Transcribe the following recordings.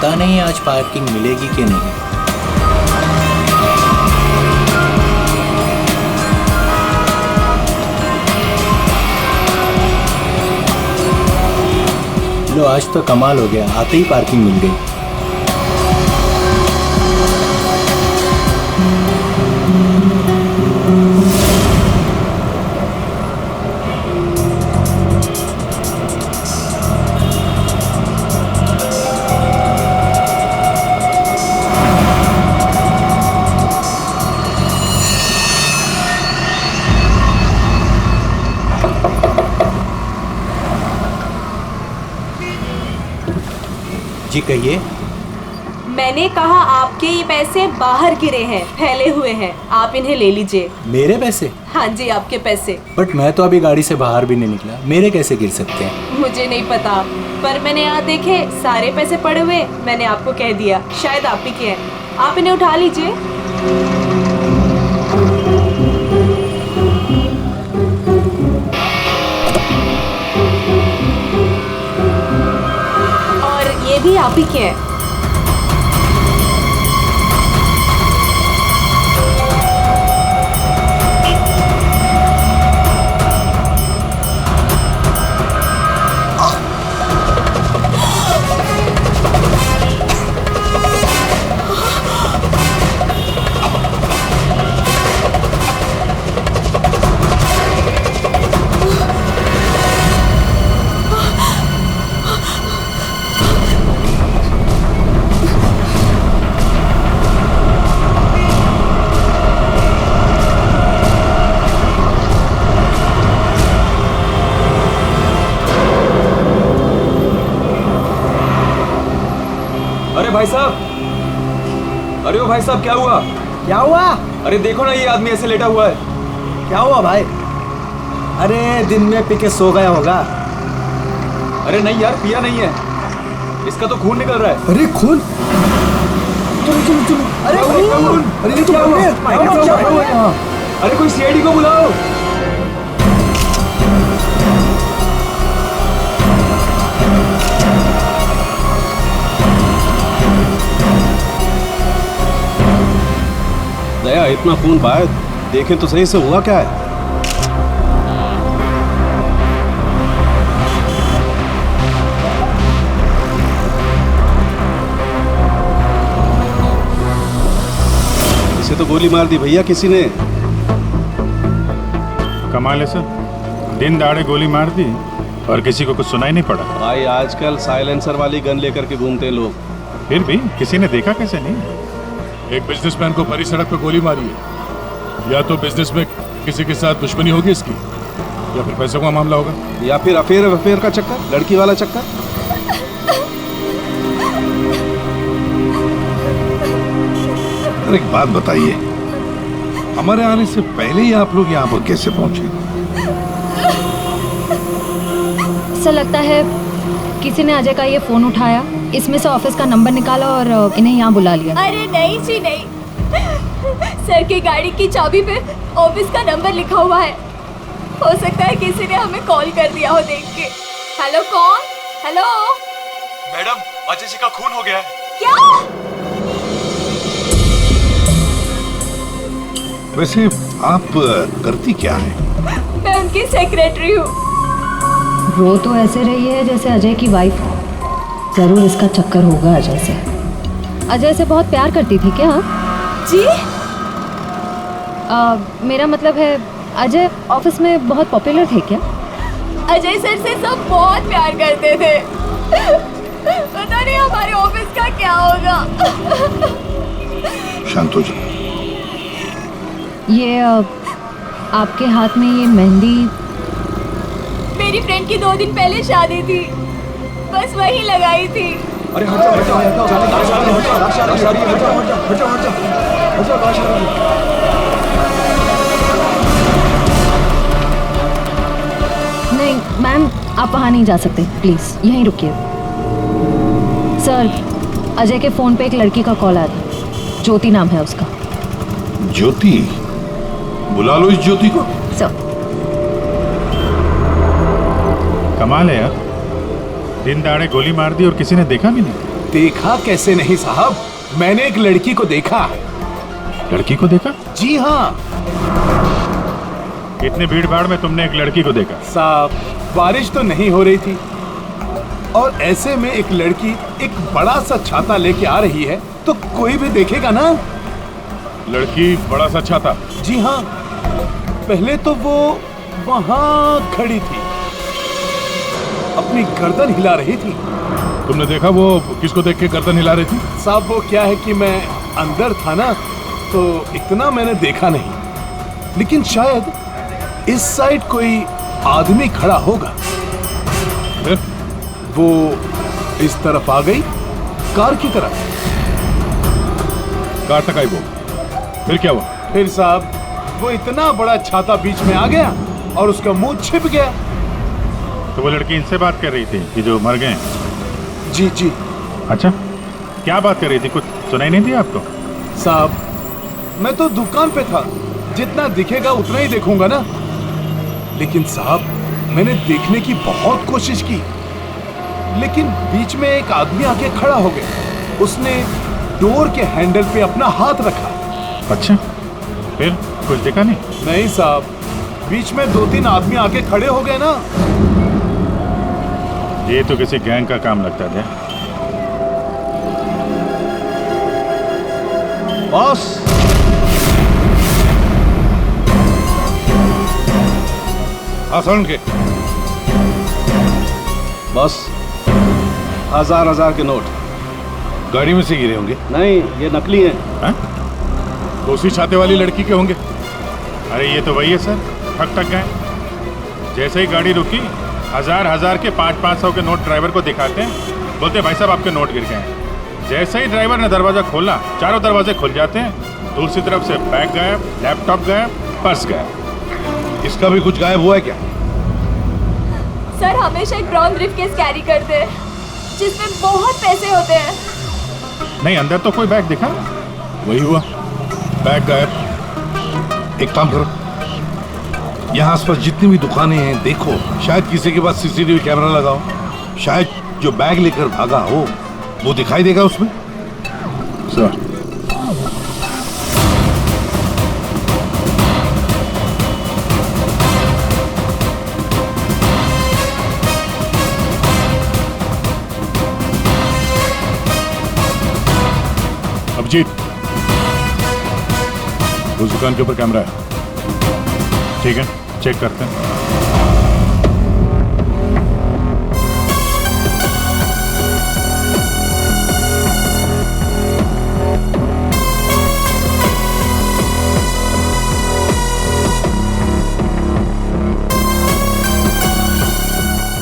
पता नहीं आज पार्किंग मिलेगी कि नहीं। लो आज तो कमाल हो गया, आते ही पार्किंग मिल गई। जी कहिए। मैंने कहा आपके ये पैसे बाहर गिरे हैं, फैले हुए हैं, आप इन्हें ले लीजिए। मेरे पैसे? हाँ जी, आपके पैसे। बट मैं तो अभी गाड़ी से बाहर भी नहीं निकला, मेरे कैसे गिर सकते हैं? मुझे नहीं पता, पर मैंने यहाँ देखे सारे पैसे पड़े हुए, मैंने आपको कह दिया शायद आप ही के हैं, आप इन्हें उठा लीजिए। और ये भी आप ही के हैं। अरे भाई साहब, अरे ओ भाई साहब, क्या हुआ? क्या हुआ? अरे देखो ना, ये आदमी ऐसे लेटा हुआ है। क्या हुआ भाई? अरे दिन में पी के सो गया होगा। अरे नहीं यार, पिया नहीं है, इसका तो खून निकल रहा है। अरे खून? चलो चलो चलो। अरे खून! अरे ये तो क्या हुआ? अरे कोई सीआईडी को बुलाओ। दया, इतना खून बहा है, देखें तो सही से हुआ क्या है? इसे तो गोली मार दी भैया किसी ने। कमाल है सर, दिन दहाड़े गोली मार दी और किसी को कुछ सुनाई नहीं पड़ा। भाई आजकल साइलेंसर वाली गन लेकर के घूमते हैं लोग। फिर भी किसी ने देखा कैसे नहीं? एक बिजनेसमैन को भरी सड़क पे गोली मारी है। या तो बिजनेस में किसी के साथ दुश्मनी होगी इसकी, या फिर पैसों का मामला होगा, या फिर अफेयर का चक्कर, लड़की वाला चक्कर। एक बात बताइए, हमारे आने से पहले ही आप लोग यहाँ पर कैसे पहुंचे? ऐसा लगता है किसी ने अजय का ये फोन उठाया, इसमें से ऑफिस का नंबर निकाला और इन्हें यहाँ बुला लिया। अरे नहीं जी नहीं, सर की गाड़ी की चाबी पे ऑफिस का नंबर लिखा हुआ है। हो सकता है किसी ने हमें कॉल कर दिया हो देख के। हेलो, कौन? हेलो मैडम, अजय जी का खून हो गया है। क्या? वैसे आप करती क्या है? मैं उनकी सेक्रेटरी हूँ। रो तो ऐसे रही है जैसे अजय की वाइफ हो। जरूर इसका चक्कर होगा अजय से। अजय से बहुत प्यार करती थी क्या? जी? मेरा मतलब है अजय ऑफिस में बहुत पॉपुलर थे क्या? अजय सर से सब बहुत प्यार करते थे। पता नहीं हमारे ऑफिस का क्या होगा। शांत हो जाओ। ये आपके हाथ में ये मेहंदी? मेरी फ्रेंड की 2 दिन पहले शादी थी, बस वही लगाई थी। अरे हट जाओ। नहीं मैम, आप वहाँ नहीं जा सकते, प्लीज यहीं रुकिए। सर, अजय के फोन पे एक लड़की का कॉल आया था, ज्योति नाम है उसका। ज्योति? बुला लो इस ज्योति को। सर। कमाल है यार, दिन दहाड़े गोली मार दी और किसी ने देखा भी नहीं। देखा कैसे नहीं साहब, मैंने एक लड़की को देखा। लड़की को देखा? जी हाँ इतनी भीड़ भाड़ में तुमने एक लड़की को देखा? साहब, बारिश तो नहीं हो रही थी और ऐसे में एक लड़की एक बड़ा सा छाता लेके आ रही है तो कोई भी देखेगा ना। लड़की बड़ा सा छाता? जी हाँ, पहले तो वो वहां खड़ी थी, अपनी गर्दन हिला रही थी। तुमने देखा वो किसको देख के गर्दन हिला रही थी? साहब वो क्या है कि मैं अंदर था ना तो इतना मैंने देखा नहीं, लेकिन शायद इस साइड कोई आदमी खड़ा होगा। फिर? वो इस तरफ आ गई, कार की तरफ। कार तक आई वो, फिर क्या हुआ? फिर साहब वो इतना बड़ा छाता बीच में आ गया और उसका मुंह छिप गया। तो वो लड़की इनसे बात कर रही थी कि जो मर गए? जी जी। अच्छा, क्या बात कर रही थी? कुछ सुनाई नहीं दिया आपको? साहब मैं तो दुकान पे था, जितना दिखेगा उतना ही देखूंगा ना। लेकिन साहब मैंने देखने की बहुत कोशिश की, लेकिन बीच में एक आदमी आके खड़ा हो गया। उसने डोर के हैंडल पे अपना हाथ रखा। अच्छा, फिर कुछ देखा नहीं? नहीं साहब, बीच में 2-3 आदमी आके खड़े हो गए ना। ये तो किसी गैंग का काम लगता है। बॉस, आसान के बॉस, 1000 के नोट गाड़ी में से गिरे होंगे। नहीं, ये नकली हैं। हाँ? तो उसी छाते वाली लड़की के होंगे। अरे ये तो वही है सर, ठक गए। जैसे ही गाड़ी रुकी, 1000 के 500 के नोट ड्राइवर को दिखाते हैं, बोलते हैं भाई साहब आपके नोट गिर गए हैं। जैसे ही ड्राइवर ने दरवाजा खोला, चारों दरवाजे खुल जाते हैं। दूसरी तरफ से बैग गायब, लैपटॉप गायब, पर्स गायब। इसका भी कुछ गायब हुआ है क्या? सर हमेशा एक ब्राउन ब्रीफकेस कैरी करते हैं जिसमें बहुत पैसे होते हैं। नहीं, अंदर तो कोई बैग दिखा? वही हुआ, बैग गायब। एक काम करो, यहाँ आसपास जितनी भी दुकानें हैं देखो, शायद किसी के पास सीसीटीवी कैमरा लगाओ। शायद जो बैग लेकर भागा हो वो दिखाई देगा उसमें। सर अभिजीत, उस दुकान के ऊपर कैमरा है। ठीक है, चेक करते हैं।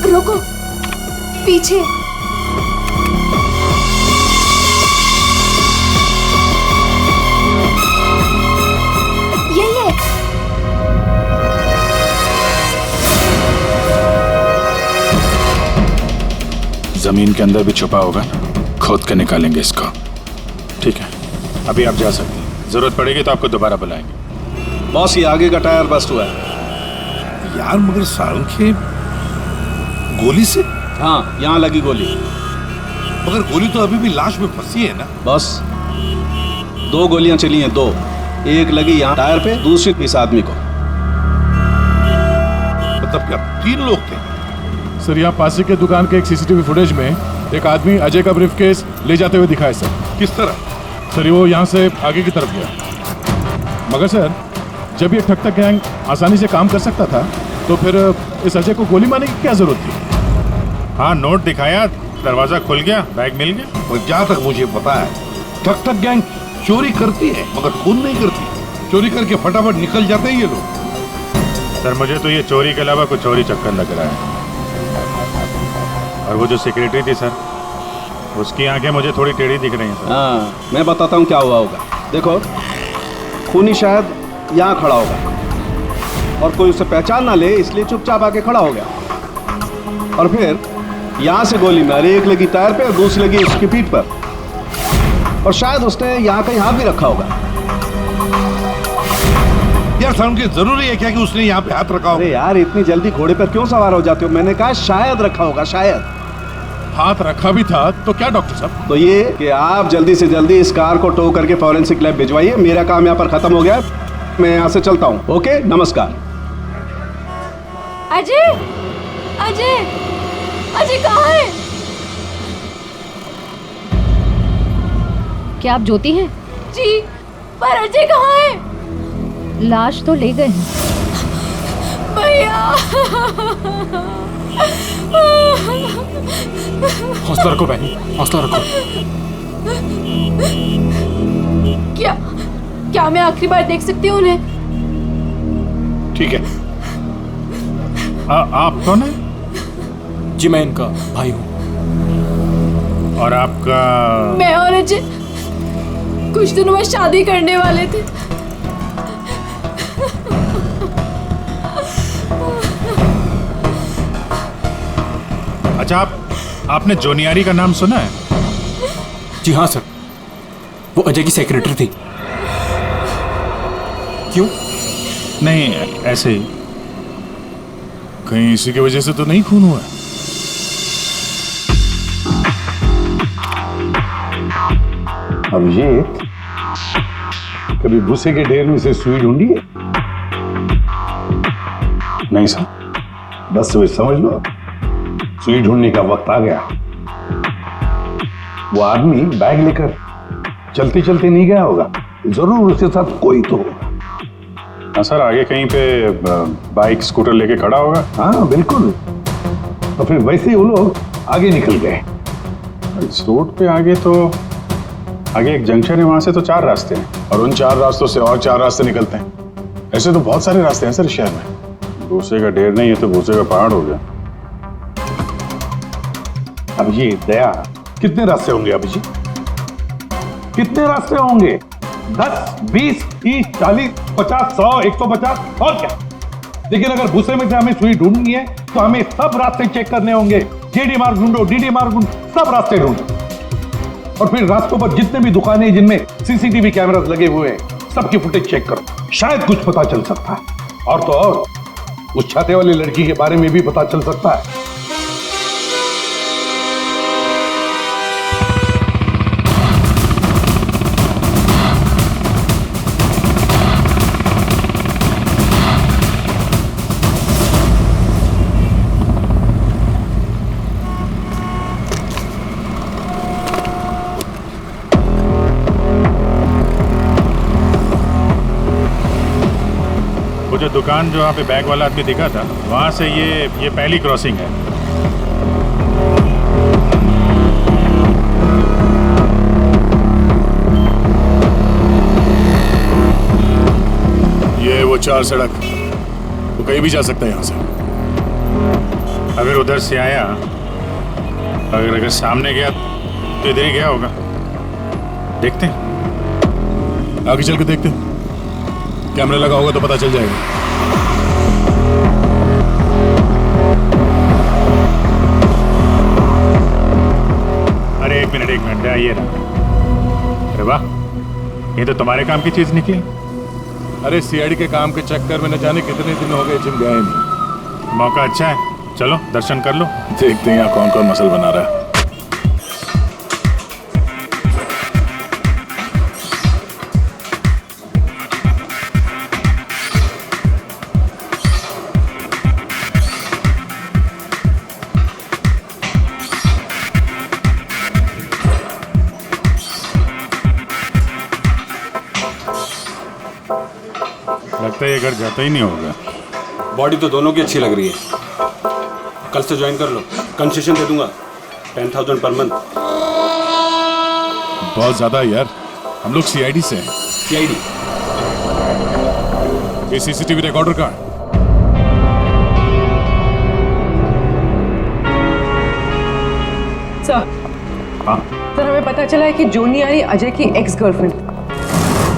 रुको, पीछे। यही है। जमीन के अंदर भी छुपा होगा ना, खोद के निकालेंगे इसको। ठीक है, अभी आप जा सकते हैं। जरूरत पड़ेगी तो आपको दोबारा बुलाएंगे। बॉस, ये आगे का टायर बस्ट हुआ है। यार मगर सारंगे गोली से? हाँ, यहाँ लगी गोली। मगर गोली तो अभी भी लाश में फंसी है ना। बस 2 गोलियां चली हैं, 2। एक लगी यहाँ टायर पे, दूसरी इस आदमी को। मतलब क्या 3 लोग थे? सर, यहाँ पासी के दुकान के एक सीसीटीवी फुटेज में एक आदमी अजय का ब्रीफकेस ले जाते हुए दिखा है सर। किस तरह? सर वो यहाँ से आगे की तरफ गया। मगर सर, जब ये ठग गैंग आसानी से काम कर सकता था तो फिर इस अजय को गोली मारने की क्या जरूरत थी? हाँ, नोट दिखाया, दरवाजा खुल गया, बैग मिल गया। और जहाँ तक मुझे पता है ठग गैंग चोरी करती है मगर खून नहीं करती। चोरी करके फटाफट निकल जाते हैं ये लोग। सर मुझे तो ये चोरी के अलावा कुछ और ही चक्कर लग रहा है। और वो जो सेक्रेटरी थी सर, उसकी आंखें मुझे थोड़ी टेढ़ी दिख रही हैं सर। हाँ, मैं बताता हूँ क्या हुआ होगा। देखो, खूनी शायद यहाँ खड़ा होगा और कोई उसे पहचान ना ले, इसलिए चुपचाप आके खड़ा हो गया। और फिर यहाँ से गोली मारी, एक लगी टायर पे और दूसरी लगी उसकी पीठ पर। और शायद उसने यहाँ कहीं हाथ भी रखा होगा। यार सारंगे, जरूरी है क्या कि उसने यहाँ पे हाथ रखा हो? अरे यार, इतनी जल्दी घोड़े पर क्यों सवार हो जाते हो? मैंने कहा शायद रखा होगा, शायद। हाथ रखा भी था तो क्या डॉक्टर साहब? तो ये कि आप जल्दी से जल्दी इस कार को टो करके फॉरेंसिक लैब भिजवाइए। मेरा काम यहाँ पर खत्म हो गया, मैं यहाँ से चलता हूँ। ओके, नमस्कार। अजय, अजय, अजय कहाँ है? क्या आप ज्योति हैं? जी, पर अजय कहाँ है? लाश तो ले गए हैं। भैया, हौसला रखो बहनी, हौसला रखो। क्या मैं आखिरी बार देख सकती हूँ उन्हें? ठीक है। आप कौन है? जी मैं इनका भाई हूँ। और आपका? मैं और अजय कुछ दिनों बाद शादी करने वाले थे। अच्छा, आपने जोनियारी का नाम सुना है? जी हाँ सर, वो अजय की सेक्रेटरी थी। क्यों? नहीं, ऐसे ही। कहीं इसी की वजह से तो नहीं खून हुआ? अभिजीत, कभी भूसे के ढेर में से सुई ढूंढी है? नहीं सर। बस वही समझ लो, सुई ढूंढने का वक्त आ गया। वो आदमी बैग लेकर चलते चलते नहीं गया होगा, जरूर उसके साथ कोई तो होगा। हाँ सर, आगे कहीं पे बाइक स्कूटर लेके खड़ा होगा। हाँ बिल्कुल, तो फिर वैसे ही वो लोग आगे निकल गए। इस रूट पे आगे तो आगे एक जंक्शन है, वहां से तो 4 रास्ते हैं और उन 4 रास्तों से और 4 रास्ते निकलते हैं। ऐसे तो बहुत सारे रास्ते हैं सर शहर में। भूसे का ढेर नहीं है तो भूसे का पहाड़ हो गया। अभिजीत, दया, कितने रास्ते होंगे अभिजीत? कितने रास्ते होंगे? 10, 20, 30, 40, 50, 100, 150 और क्या? लेकिन अगर भूसे में से हमें सुई ढूंढनी है तो हमें सब रास्ते चेक करने होंगे। जेडी मार्ग ढूंढो, डीडी मार्ग ढूंढो, सब रास्ते ढूंढो। और फिर रास्तों पर जितने भी दुकानें जिनमें सीसीटीवी कैमरास लगे हुए हैं, सबकी फुटेज चेक करो, शायद कुछ पता चल सकता है। और तो और उस छाते वाली लड़की के बारे में भी पता चल सकता है। वो जो दुकान जो वहाँ पे बैग वाला आदमी दिखा था, वहाँ से ये पहली क्रॉसिंग है। ये वो 4 सड़क, वो कहीं भी जा सकता है यहाँ से। अगर उधर से आया, अगर सामने गया तो इधर ही गया होगा। देखते हैं, आगे चल के देखते हैं। कैमरा लगा होगा तो पता चल जाएगा। अरे एक मिनट, आइए ना। अरे वाह, ये तो तुम्हारे काम की चीज निकली। अरे सीआईडी के काम के चक्कर में न जाने कितने दिन हो गए जिम गए नहीं। मौका अच्छा है, चलो दर्शन कर लो। देखते हैं यहाँ कौन कौन मसल बना रहा है। लगता है ये घर जाता ही नहीं होगा। बॉडी तो दोनों की अच्छी लग रही है। कल से ज्वाइन कर लो, कंसेशन दे दूंगा 10,000 पर मंथ। बहुत ज्यादा है यार, हम लोग सीआईडी से हैं। सीआईडी? ये सीसीटीवी रिकॉर्डर का है। सर, हाँ सर हमें पता चला है कि जोनियारी अजय की एक्स गर्लफ्रेंड,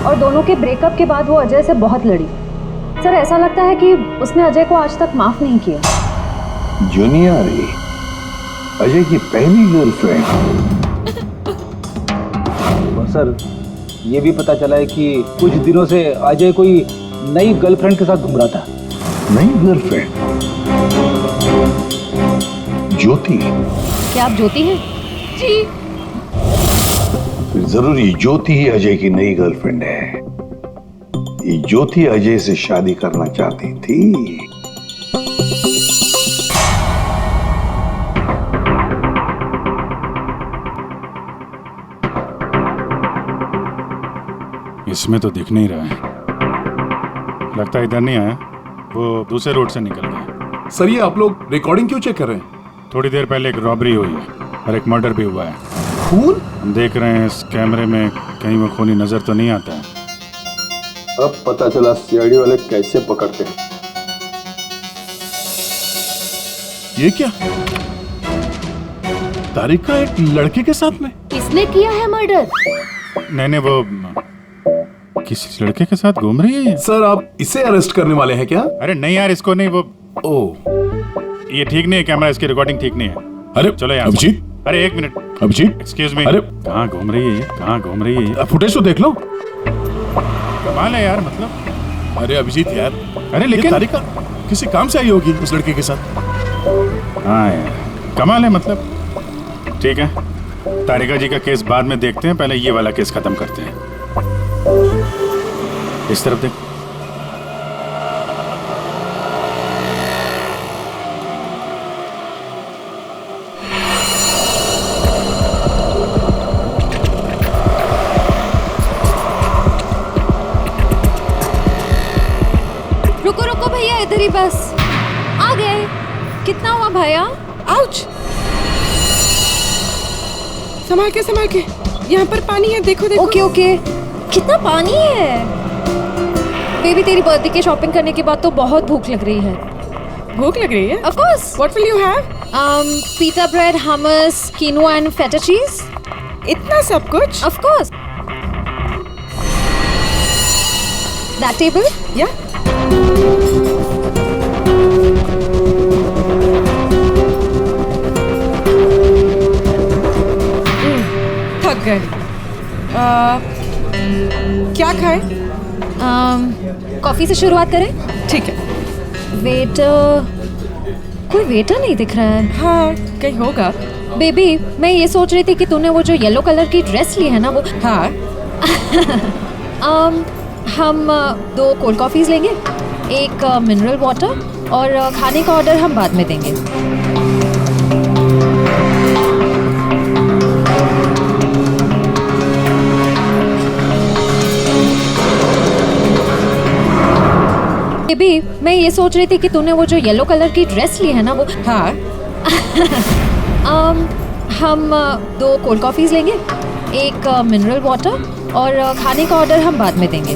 और दोनों के ब्रेकअप के बाद वो अजय से बहुत लड़ी। सर ऐसा लगता है कि उसने अजय को आज तक माफ नहीं किया। जोनियारी अजय की पहली गर्लफ्रेंड? और सर ये भी पता चला है कि कुछ दिनों से अजय कोई नई गर्लफ्रेंड के साथ घूम रहा था। नई गर्लफ्रेंड? ज्योति? क्या आप ज्योति हैं? जी। फिर जरूरी ज्योति ही अजय की नई गर्लफ्रेंड है। ये ज्योति अजय से शादी करना चाहती थी। इसमें तो दिख नहीं रहा है, लगता है इधर नहीं आया, वो दूसरे रोड से निकल गया। सर ये आप लोग रिकॉर्डिंग क्यों चेक कर रहे हैं? थोड़ी देर पहले एक रॉबरी हुई है और एक मर्डर भी हुआ है। खून? हम देख रहे हैं इस कैमरे में कहीं वो खूनी नजर तो नहीं आता है। अब पता चला सीआईडी वाले कैसे पकड़ते हैं। ये क्या? तारिका एक लड़के के साथ में? किसने किया है मर्डर? नहीं, वो किसी लड़के के साथ घूम रही है ये। सर आप इसे अरेस्ट करने वाले हैं क्या? अरे नहीं यार, इसको नहीं, वो ये ठीक नहीं है, कैमरा इसकी रिकॉर्डिंग ठीक नहीं है। अरे चलो यार। अभिजीत, अरे एक मिनट, अभिजीत, एक्सक्यूज मी। अरे कहाँ घूम रही है ये? कहाँ घूम रही है ये? फुटेज तो देख लो। कमाल है यार, मतलब। अरे अभिजीत यार, अरे लेकिन तारिका किसी काम से आई होगी उस लड़के के साथ। हाँ यार, कमाल है, मतलब। ठीक है, तारिका जी का केस बाद में देखते हैं, पहले ये वाला केस खत्म करते हैं। इस तरफ देख। रुको रुको भैया, इधर ही बस। आ गए। कितना हुआ भैया? आउच! संभाल के, यहाँ पर पानी है, देखो देखो। Okay okay. कितना पानी है? बेबी तेरी बर्थडे की शॉपिंग करने के बाद तो बहुत भूख लग रही है। भूख लग रही है? Of course. What will you have? Pita bread, hummus, quinoa and feta cheese. इतना सब कुछ? Of course. That table? Yeah. थक गए। क्या खाएं? कॉफी से शुरुआत करें? ठीक है। वेटर, कोई वेटर नहीं दिख रहा है। हाँ, कहीं होगा। बेबी मैं ये सोच रही थी कि तूने वो जो येलो कलर की ड्रेस ली है ना, वो हाँ। हम 2 कोल्ड कॉफीज लेंगे, एक मिनरल वाटर, और खाने का ऑर्डर हम बाद में देंगे। बेबी मैं ये सोच रही थी कि तूने वो जो येलो कलर की ड्रेस ली है ना, वो हाँ। हम 2 कोल्ड कॉफीज लेंगे, एक मिनरल वाटर, और खाने का ऑर्डर हम बाद में देंगे।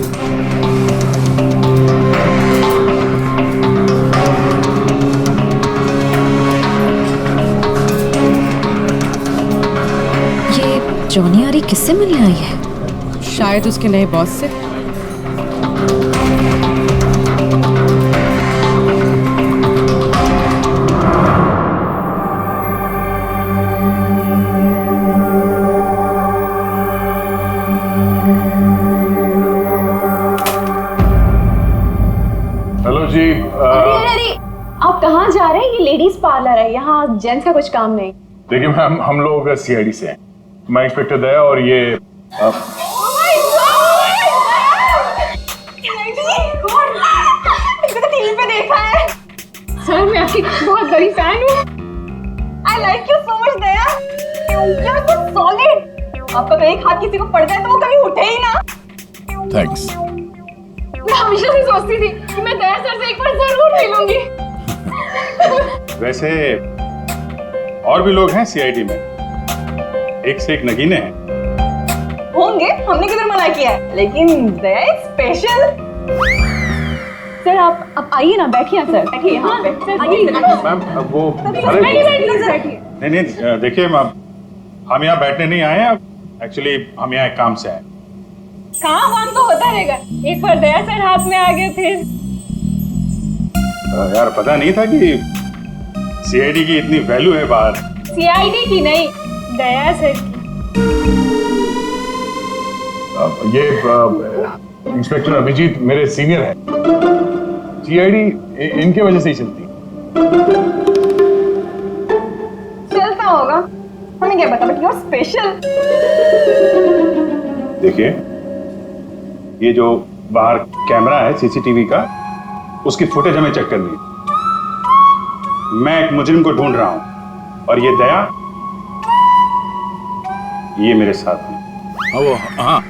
ये जॉनी आरी किससे मिलने आई है? शायद उसके नए बॉस से। हेलो जी। अरे आप कहाँ जा रहे हैं? ये लेडीज पार्लर है, यहाँ जेंट्स का कुछ काम नहीं। देखिए मैम, हम लोग सीआईडी से हैं। मैं इंस्पेक्टर दया और ये टीवी पे देखा है सर, मैं आपकी बहुत बड़ी फैन हूँ। I like you so much Daya, you are so solid. आपका तो एक हाथ किसी को पड़ जाए तो वो कभी उठे ही ना। थैंक्स। मैं हमेशा से सोचती थी कि मैं दया सर से एक बार जरूर मिलूंगी। वैसे और भी लोग हैं सीआईडी में, एक से एक नगीने हैं। होंगे, हमने किधर मना किया है, लेकिन दया स्पेशल। सर आप आइए ना, बैठिए सर, बैठिए यहाँ पे। मैम वो नहीं, देखिए मैम, हम यहाँ बैठने नहीं आए हैं, एक्चुअली हम यहाँ एक काम से आए। काम तो होता रहेगा, एक बार दया सर हाथ में आ गए फिर। यार पता नहीं था कि सीआईडी की इतनी वैल्यू है बाहर। सीआईडी की नहीं, दया सर की। ये इंस्पेक्टर अभिजीत मेरे सीनियर हैं। सीआईडी इनके वजह से ही चलती। चलता होगा? हमें क्या पता, बट यू आर स्पेशल। देखिए, ये जो बाहर कैमरा है सीसीटीवी का, उसकी फुटेज हमें चेक करनी है। मैं एक मुजरिम को ढूंढ रहा हूं और ये दया, ये मेरे साथ है। हाँ,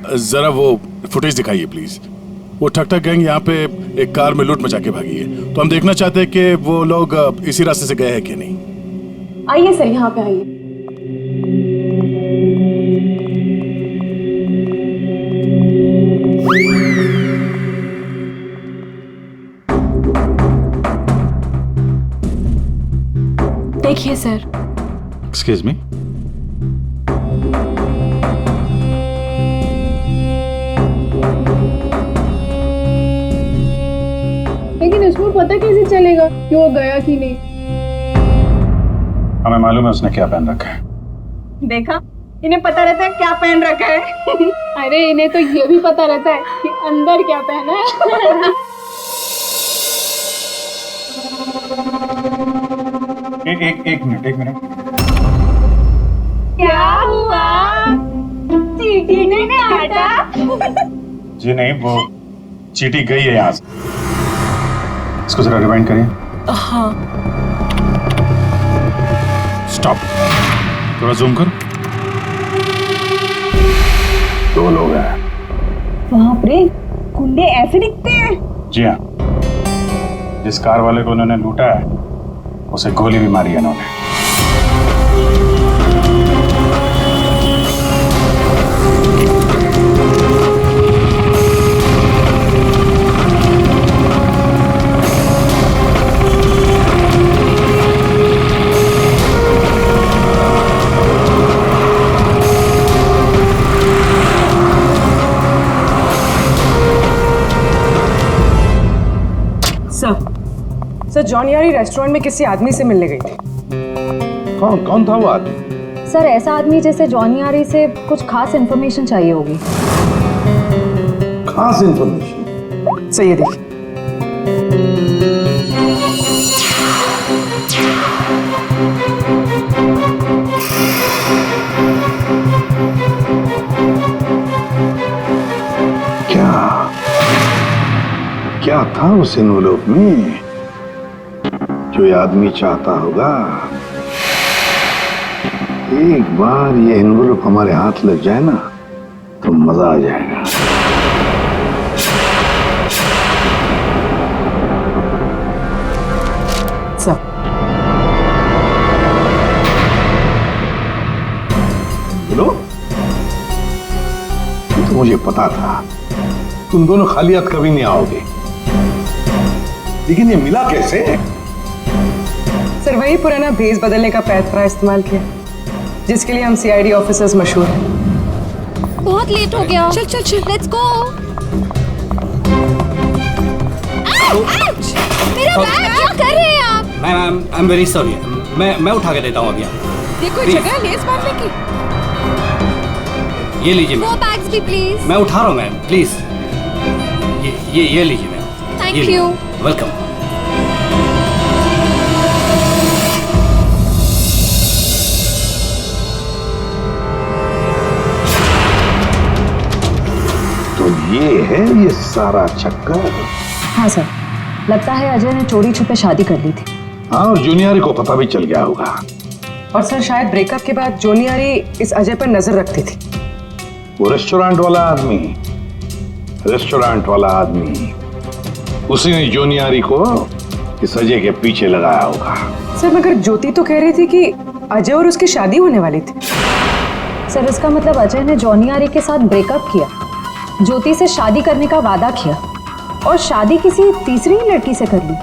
जरा वो फुटेज दिखाइए प्लीज। वो ठक ठक गैंग यहाँ पे एक कार में लूट मचा के भागी है, तो हम देखना चाहते हैं कि वो लोग इसी रास्ते से गए हैं कि नहीं। आइए सर, यहाँ पे आइए। देखिए सर। Excuse me. लेकिन इसको पता कैसे चलेगा कि वो गया कि नहीं? हमें मालूम है उसने क्या पहन रखा है। देखा, इन्हें पता रहता है क्या पहन रखा है। अरे इन्हें तो ये भी पता रहता है कि अंदर क्या पहना है। एक मिनट। क्या हुआ? चीटी ने काटा? जी नहीं, वो चीटी गई है यहाँ से। इसको जरा रिवाइंड करिए। हाँ। स्टॉप, थोड़ा जूम करो। 2 लोग हैं। बाप रे, गुंडे ऐसे दिखते हैं? जी हाँ, जिस कार वाले को उन्होंने लूटा है उसे गोली भी मारी है इन्होंने। सर, जॉन यारी रेस्टोरेंट में किसी आदमी से मिलने गई थी। कौन था वो आदमी? सर, ऐसा आदमी जैसे जॉनी आरी से कुछ खास इन्फॉर्मेशन चाहिए होगी। खास इन्फॉर्मेशन? सही है, देखिए। क्या था उस एनवेलप में जो ये आदमी चाहता होगा? एक बार ये एनवेलप हमारे हाथ लग जाए ना तो मजा आ जाएगा। सर, बोलो। तो मुझे पता था तुम दोनों खाली हाथ कभी नहीं आओगे, लेकिन ये मिला कैसे? सर, वही पुराना भेस बदलने का पैतरा इस्तेमाल किया जिसके लिए हम सीआईडी ऑफिसर्स मशहूर हैं। बहुत लेट हो गया। चल चल चल, लेट्स गो। मेरा बैग, क्या कर रहे हैं आप? Ma'am, I am very sorry. मैं उठा के देता हूँ अभी। देखो जगह है लेस बांधने की। ये लीजिए वो मैम। बैग्स भी प्लीज। मैं उठा रहा हूँ मैम, प्लीज। ये लीजिए मैम। Thank you. वेलकम। तो ये है ये सारा चक्कर। हाँ सर, लगता है अजय ने चोरी छुपे शादी कर ली थी। हाँ, और जूनियर को पता भी चल गया होगा। और सर, शायद ब्रेकअप के बाद जोनी यारी इस अजय पर नजर रखती थी। वो रेस्टोरेंट वाला आदमी, उसी ने जोनियारी को इस अजय के पीछे लगाया होगा। सर, मगर ज्योति तो कह रही थी कि अजय और उसकी शादी होने वाली थी। सर, इसका मतलब अजय ने जॉनी आरी के साथ ब्रेकअप किया, ज्योति से शादी करने का वादा किया और शादी किसी तीसरी लड़की से कर ली।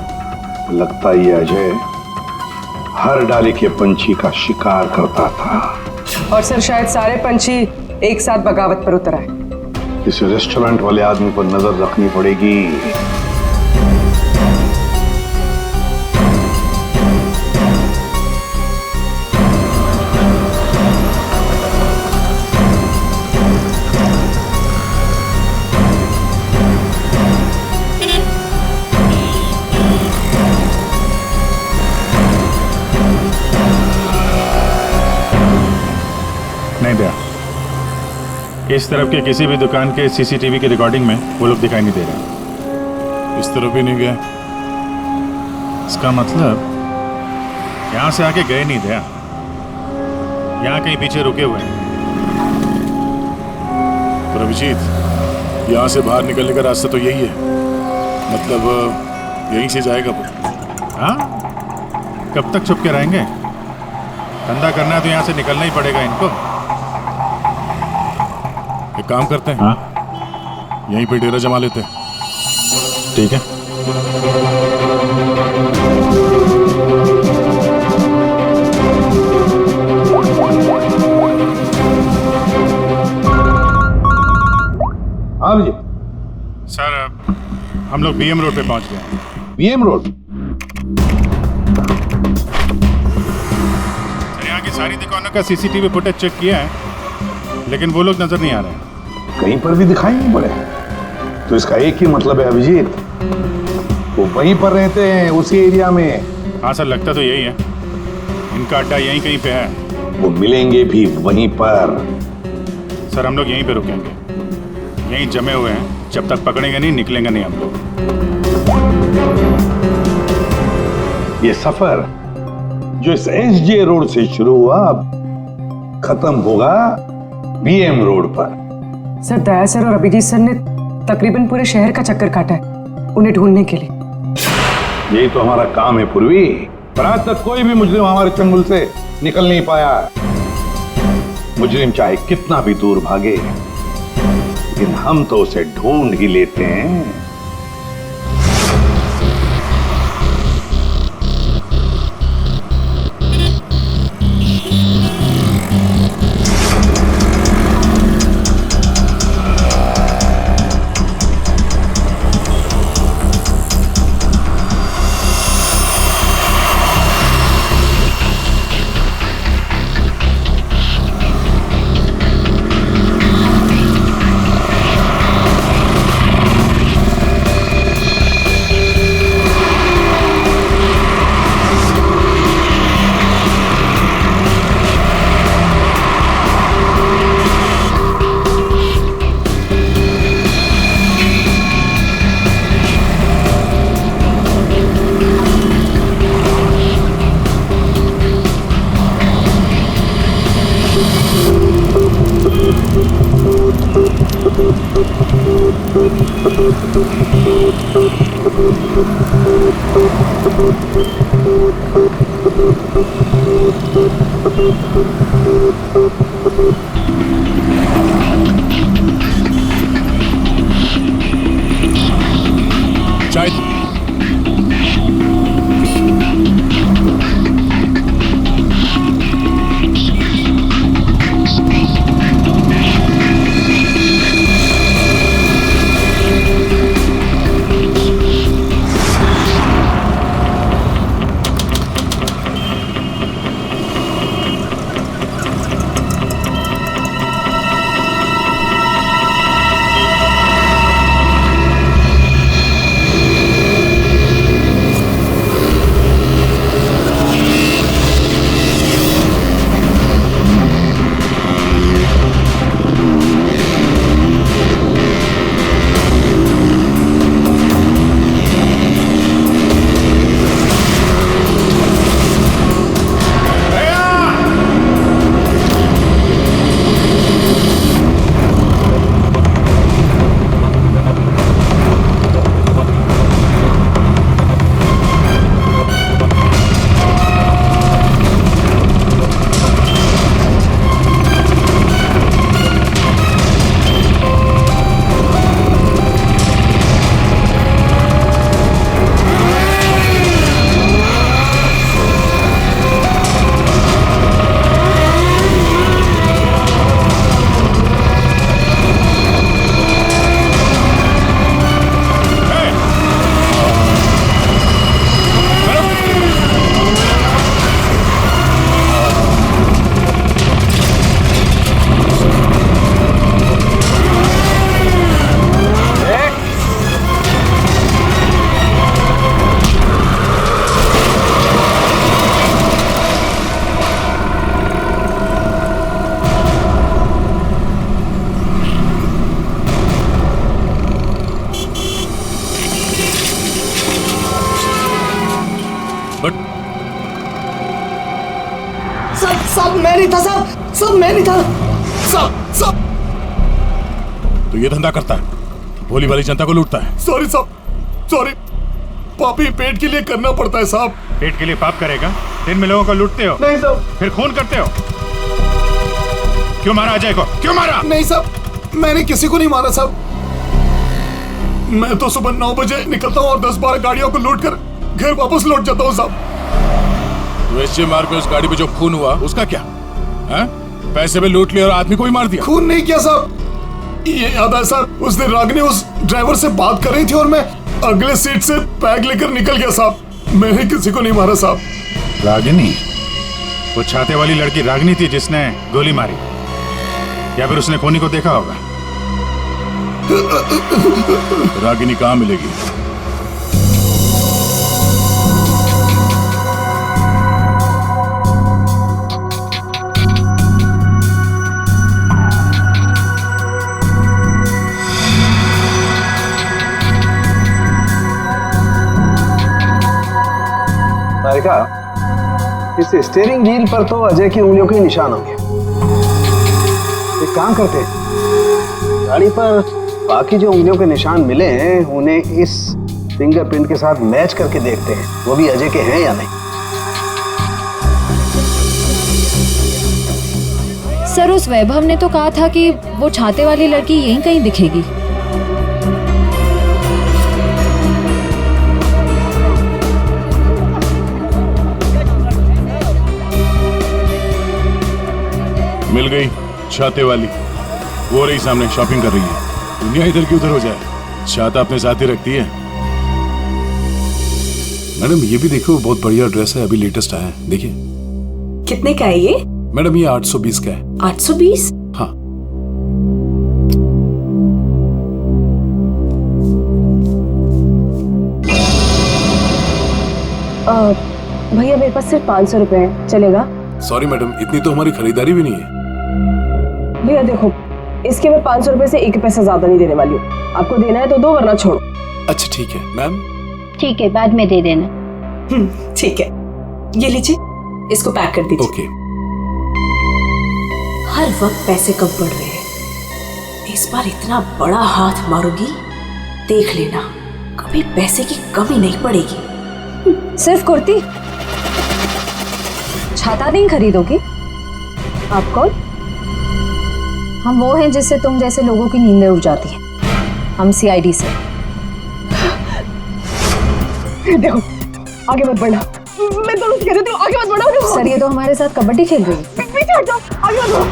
लगता ये अजय हर डाले के पंछी का शिकार करता था। और सर, शायद सारे पंछी एक साथ बगावत पर उतर आए। इस रेस्टोरेंट वाले आदमी पर नजर रखनी पड़ेगी। इस तरफ के किसी भी दुकान के सीसीटीवी की रिकॉर्डिंग में वो लोग दिखाई नहीं दे रहे। इस तरफ भी नहीं गए। इसका मतलब यहाँ से आके गए नहीं थे, यहाँ कहीं पीछे रुके हुए हैं। पर अभिजीत, यहाँ से बाहर निकलने का रास्ता तो यही है, मतलब यहीं से जाएगा वो। हाँ, कब तक छुप के रहेंगे? धंधा करना है तो यहाँ से निकलना ही पड़ेगा इनको। एक काम करते हैं, हाँ? यहीं पे डेरा जमा लेते हैं। ठीक है। हाँ जी सर, हम लोग बीएम रोड पे पहुंच गए हैं। BM road? सर, यहाँ की सारी दुकानों का सीसीटीवी फुटेज चेक किया है, लेकिन वो लोग नजर नहीं आ रहे हैं। कहीं पर भी दिखाई नहीं पड़े। तो इसका एक ही मतलब है अभिजीत, वो वहीं पर रहते हैं, उसी एरिया में। हाँ सर, लगता तो यही है। इनका अड्डा यहीं कहीं पे है। वो मिलेंगे भी वहीं पर। सर, हम लोग यहीं पे रुकेंगे, यहीं जमे हुए हैं। जब तक पकड़ेंगे नहीं, निकलेंगे नहीं हम लोग। ये सफर जो इस एसजे रोड से शुरू हुआ, अब खत्म होगा बीएम रोड पर। सर, दया सर और अभिजीत सर ने तकरीबन पूरे शहर का चक्कर काटा है उन्हें ढूंढने के लिए। यही तो हमारा काम है पूर्वी, पर आज तक कोई भी मुजरिम हमारे चंगुल से निकल नहीं पाया। मुजरिम चाहे कितना भी दूर भागे, लेकिन हम तो उसे ढूंढ ही लेते हैं। चाय मैं नहीं था साहब, सब मैं नहीं था सब। तो ये धंधा करता है, भोली वाली जनता को लूटता है। सॉरी साहब, सॉरी। पापी पेट के लिए करना पड़ता है साहब। पेट के लिए पाप करेगा? दिन में लोगों को लूटते हो? नहीं साहब। फिर खून करते हो? क्यों मारा अजय को? क्यों मारा? नहीं साहब, मैंने किसी को नहीं मारा साहब। मैं तो सुबह 9 बजे निकलता हूँ और 10-12 गाड़ियों को लूट कर घर वापस लौट जाता हूँ साहब। तो एसजे मार्ग पे उस गाड़ी पे जो खून हुआ उसका क्या है? पैसे में लूट लिया और आदमी को ही मार दिया। खून नहीं किया साहब, ये याद है साहब, उस दिन रागिनी उस ड्राइवर से बात कर रही थी और मैं अगले सीट से बैग लेकर निकल गया साहब। मैंने किसी को नहीं मारा साहब। रागिनी? वो छाते वाली लड़की रागिनी थी जिसने गोली मारी, या फिर उसने खूनी को देखा होगा? रागिनी कहाँ मिलेगी? तारिका, इस स्टीयरिंग व्हील पर तो अजय की उंगलियों के निशान होंगे। एक काम करते हैं, गाड़ी पर बाकी जो उंगलियों के निशान मिले हैं उन्हें इस फिंगरप्रिंट के साथ मैच करके देखते हैं, वो भी अजय के हैं या नहीं। सर, उस वैभव ने तो कहा था कि वो छाते वाली लड़की यहीं कहीं दिखेगी। मिल गई छाते वाली, वो रही सामने, शॉपिंग कर रही है। दुनिया इधर की उधर हो जाए, छाता अपने साथ ही रखती है। मैडम ये भी देखो, बहुत बढ़िया ड्रेस है, अभी लेटेस्ट आया है, देखिए। कितने का है ये? मैडम ये 820 का है। 820? हाँ। भैया मेरे पास सिर्फ 500 रुपए है, चलेगा? सॉरी मैडम, इतनी तो हमारी खरीदारी भी नहीं है। भैया देखो, इसके मैं 500 रुपए से 1 पैसा ज्यादा नहीं देने वाली हूँ। आपको देना है तो दो, वरना छोड़ो। अच्छा ठीक है मैम। ठीक है, बाद में दे देना। ठीक है, ये लीजिए, इसको पैक कर दीजिए। ओके। हर वक्त पैसे कम पड़ रहे हैं, इस बार इतना बड़ा हाथ मारूंगी, देख लेना, कभी पैसे की कमी नहीं पड़ेगी। सिर्फ कुर्ती? छाता नहीं खरीदोगी? आप कौन? हम वो हैं जिससे तुम जैसे लोगों की नींदें उड़ जाती हैं। हम सीआईडी से। देखो, आगे मत बढ़ना। मैं दोनों से कह रही हूँ, आगे मत बढ़ो। सर, ये तो हमारे साथ कबड्डी खेल रही है। पीछे हट जाओ, आगे मत बढ़ो।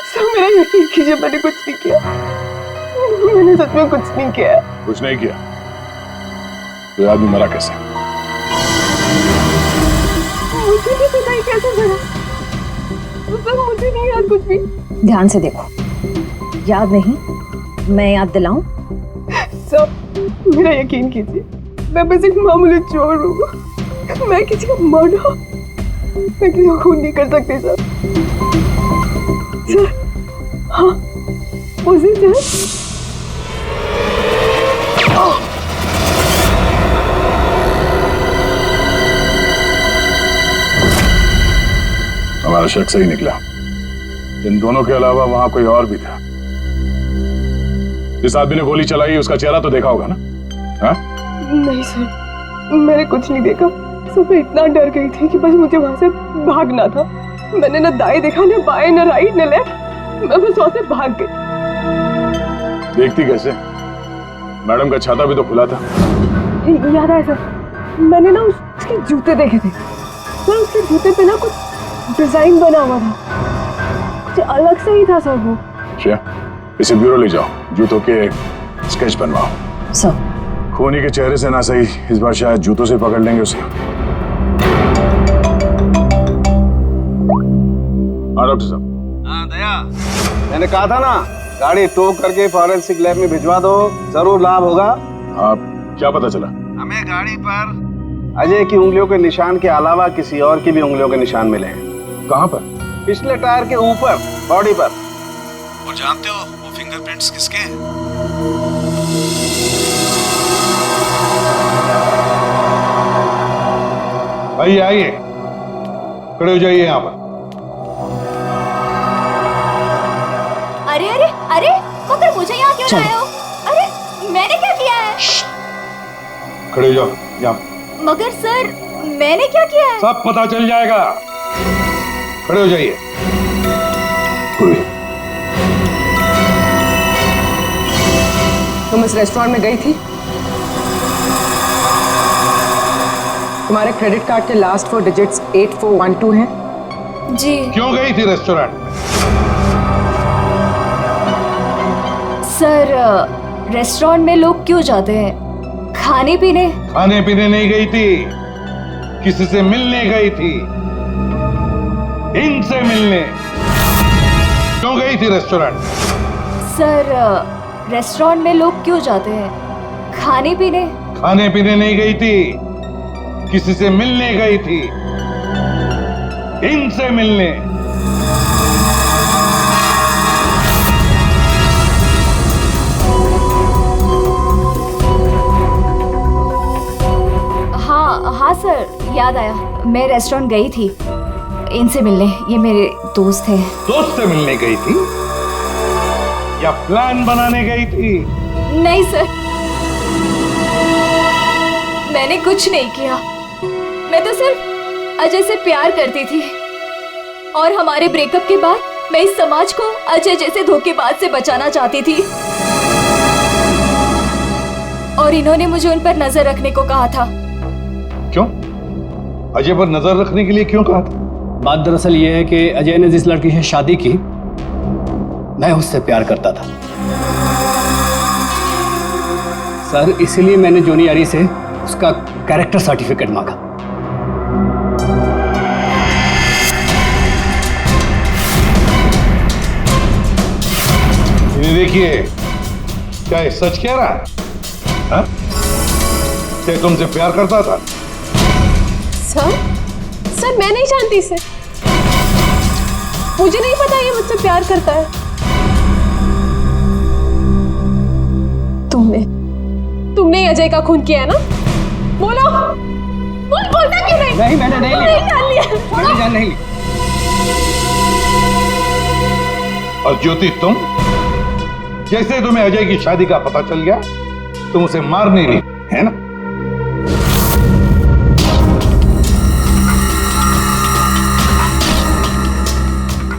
सब मेरा यकीन कीजिए, मैंने कुछ नहीं किया। मैंने सच में कुछ नहीं किया। कुछ नहीं किया तो आदमी मरा कैसे? मुझे नहीं पता ही कैसे मरा, मुझे नहीं याद कुछ भी। ध्यान से देखो, याद नहीं? मैं याद दिलाऊं? सब मेरा यकीन कीजिए, मैं बस एक मामूली चोर हूँ। मैं किसी का मर्डर, मैं किसी को खून नहीं कर सकती सर। सर, हाँ, उस दिन सर हमारा शक सही निकला। इन दोनों के अलावा वहां कोई और भी था। जिस आदमी ने गोली चलाई उसका चेहरा तो देखा होगा ना? हाँ? नहीं सर, मैंने कुछ नहीं देखा। सब मैं इतना डर गई थी कि बस मुझे वहां से भागना था। मैंने न दाएं देखा, न बाएं, न राइट, न लेफ्ट। मैं बस वहां से भाग गई। देखती कैसे? मैडम का छाता भी तो खुला था। याद है सर, मैंने ना उसके जूते देखे थे सर। उसके जूते पे ना कुछ डिजाइन बना हुआ था, कुछ अलग से ही था सर वो। क्या? इसे ब्यूरो ले जाओ, जूतों के स्केच बनवाओ। सर, खूनी के चेहरे से ना सही, इस बार शायद जूतों से पकड़ लेंगे उसे। हाँ डॉक्टर साहब। हाँ दया, मैंने कहा था ना, गाड़ी टो करके फॉरेंसिक लैब में भिजवा दो, जरूर लाभ होगा। आप क्या पता चला? हमें गाड़ी पर अजय की उंगलियों के निशान के अलावा किसी और की भी उंगलियों के निशान मिले हैं। कहाँ पर? पिछले टायर के ऊपर, बॉडी पर। और जानते हो वो फिंगरप्रिंट्स किसके हैं? आइए आइए, खड़े हो जाइए यहाँ पर। अरे अरे अरे, मगर मुझे यहाँ क्यों लाए हो? अरे मैंने क्या किया है? खड़े हो जाओ यहाँ। मगर सर, मैंने क्या किया है? सब पता चल जाएगा। खड़े हो जाइए। तुम इस रेस्टोरेंट में गई थी? तुम्हारे क्रेडिट कार्ड के लास्ट 4 डिजिट्स 8412 हैं? जी। क्यों गई थी रेस्टोरेंट में? सर, रेस्टोरेंट में लोग क्यों जाते हैं? खाने पीने? खाने पीने नहीं गई थी, किसी से मिलने गई थी। इनसे मिलने। क्यों गई थी रेस्टोरेंट? सर, रेस्टोरेंट में लोग क्यों जाते हैं? खाने पीने? खाने पीने नहीं गई थी, किसी से मिलने गई थी। इनसे मिलने। हाँ सर, याद आया। मैं रेस्टोरेंट गई थी इनसे मिलने। ये मेरे दोस्त हैं। दोस्त से मिलने गई थी या प्लान बनाने गई थी? नहीं सर, मैंने कुछ नहीं किया। मैं तो सिर्फ अजय से प्यार करती थी और हमारे ब्रेकअप के बाद मैं इस समाज को अजय जैसे धोखेबाज से बचाना चाहती थी। और इन्होंने मुझे उन पर नजर रखने को कहा था। क्यों? अजय पर नजर रखने के लिए क्यों कहा था? बात दरअसल ये है कि अजय ने जिस लड़की से शादी की, मैं उससे प्यार करता था सर, इसीलिए मैंने जूनियर यारी से उसका कैरेक्टर सर्टिफिकेट मांगा। ये देखिए, क्या ये सच कह रहा है? हाँ? क्या तुमसे प्यार करता था? सर मैं नहीं जानती इसे। मुझे नहीं पता ये मुझसे प्यार करता है। तुमने अजय का खून किया है ना? बोलो। बोलता क्यों नहीं? नहीं, मैंने नहीं लिया। जान लिया। मैंने जान नहीं ली। और ज्योति, तुम जैसे तुम्हें अजय की शादी का पता चल गया, तुम उसे मारने नहीं, है ना?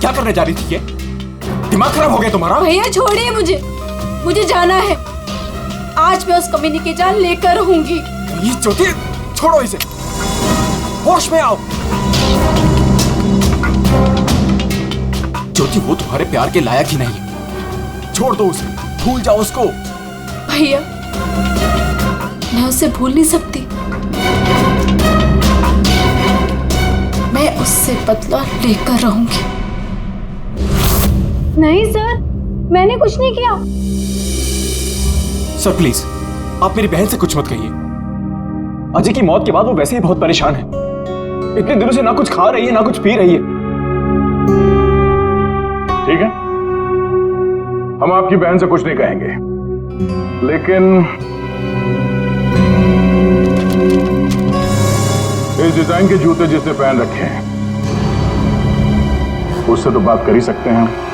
क्या करने जा रही थी? ये दिमाग खराब हो गया तुम्हारा? भैया छोड़िए मुझे जाना है। आज मैं उस कमीनी की जान लेकर रहूंगी। ये ज्योति, छोड़ो इसे, होश में आओ। ज्योति, वो तुम्हारे प्यार के लायक ही नहीं है। छोड़ दो उसे, भूल जाओ उसको। भैया, मैं उसे भूल नहीं सकती। मैं उससे बदला लेकर रहूंगी। नहीं सर, मैंने कुछ नहीं किया। सर प्लीज, आप मेरी बहन से कुछ मत कहिए। अजय की मौत के बाद वो वैसे ही बहुत परेशान है। इतने दिनों से ना कुछ खा रही है ना कुछ पी रही है। ठीक है, हम आपकी बहन से कुछ नहीं कहेंगे, लेकिन इस डिजाइन के जूते जिसने पहन रखे हैं उससे तो बात कर ही सकते हैं।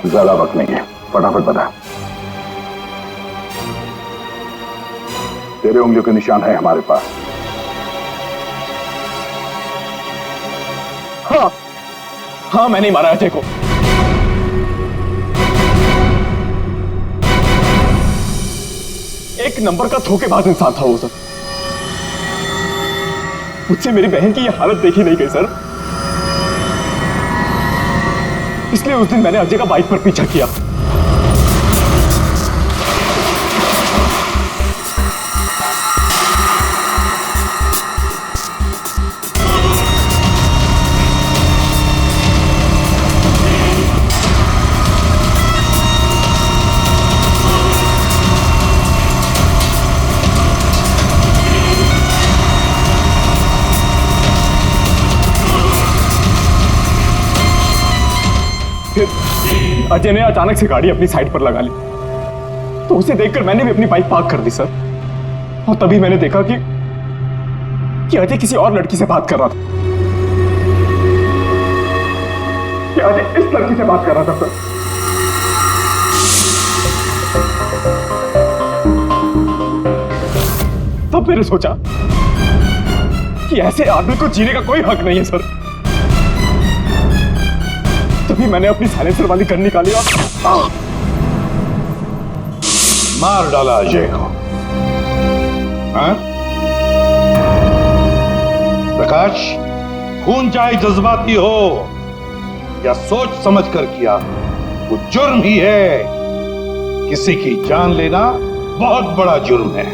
ज्यादा वक्त नहीं है, फटाफट बता। तेरे उंगलियों के निशान है हमारे पास। हाँ, मैंने मारा अजय को। एक नंबर का धोखेबाज इंसान था वो सर। मुझसे मेरी बहन की ये हालत देखी नहीं गई सर, इसलिए उस दिन मैंने अजय का बाइक पर पीछा किया। फिर अजय ने अचानक से गाड़ी अपनी साइड पर लगा ली, तो उसे देखकर मैंने भी अपनी बाइक पार्क कर दी सर। और तभी मैंने देखा कि अजय किसी और लड़की से बात कर रहा था, कि अजय इस लड़की से बात कर रहा था सर। तब मैंने सोचा कि ऐसे आदमी को जीने का कोई हक नहीं है सर। तभी मैंने अपनी साइलेंसर वाली गन निकाली और मार डाला अजय को। हाँ? प्रकाश, खून चाहे जज्बाती हो या सोच समझ कर किया, वो जुर्म ही है। किसी की जान लेना बहुत बड़ा जुर्म है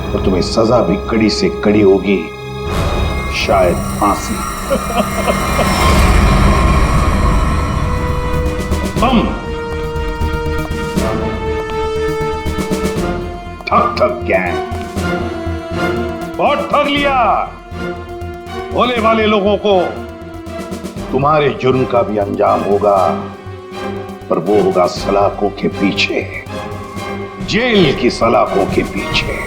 और तुम्हें सजा भी कड़ी से कड़ी होगी, शायद फांसी। तुम ठग गैंग बहुत ठग लिया। भोले वाले लोगों को तुम्हारे जुर्म का भी अंजाम होगा, पर वो होगा सलाखों के पीछे, जेल की सलाखों के पीछे।